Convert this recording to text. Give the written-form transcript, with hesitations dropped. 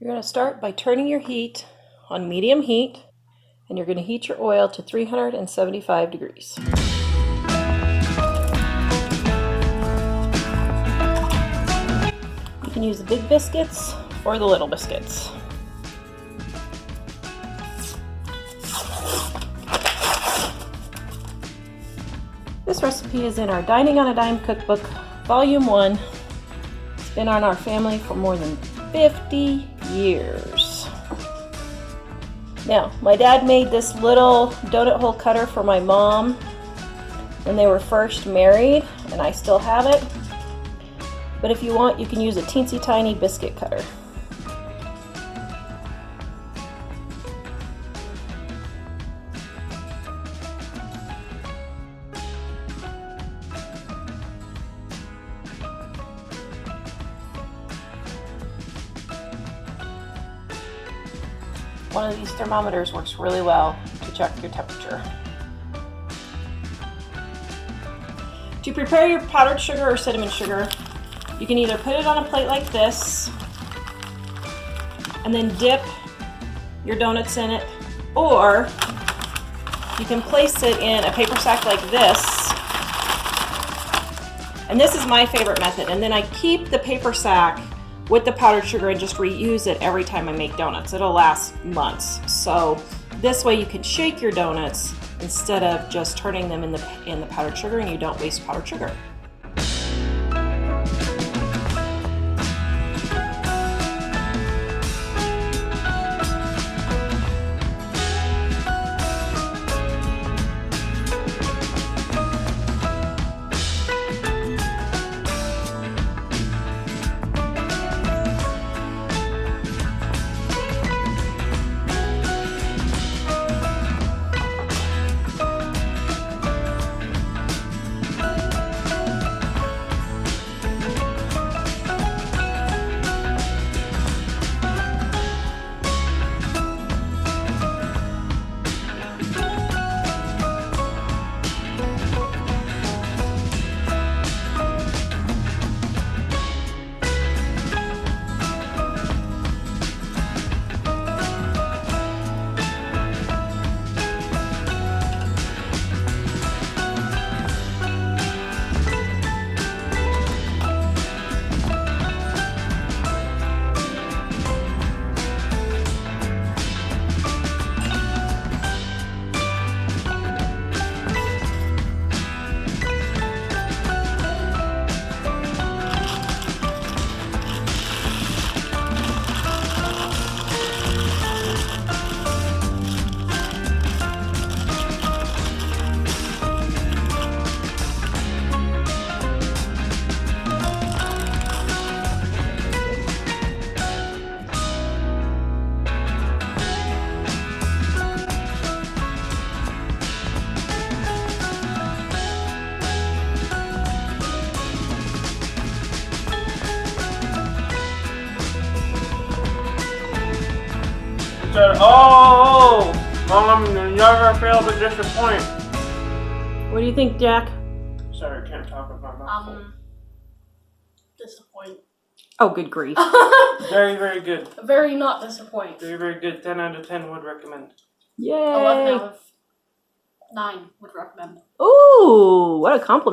You're going to start by turning your heat on medium heat, and you're going to heat your oil to 375 degrees. You can use the big biscuits or the little biscuits. This recipe is in our Dining on a Dime cookbook, Volume 1. It's been on our family for more than 50 years. Now, my dad made this little donut hole cutter for my mom when they were first married, and I still have it. But if you want, you can use a teensy tiny biscuit cutter. One of these thermometers works really well to check your temperature. To prepare your powdered sugar or cinnamon sugar, you can either put it on a plate like this and then dip your donuts in it, or you can place it in a paper sack like this. And this is my favorite method. And then I keep the paper sack with the powdered sugar and just reuse it every time I make donuts. It'll last months. So this way you can shake your donuts instead of just turning them in the powdered sugar, and you don't waste powdered sugar. Said, "Oh, Mom, you never fail to disappoint." What do you think, Jack? Sorry, I can't talk with my mouth full. Disappoint. Oh, good grief. Very, very good. Very not disappoint. Very, very good. 10 out of 10 would recommend. Yay! 11 out of 9 would recommend. Ooh, what a compliment.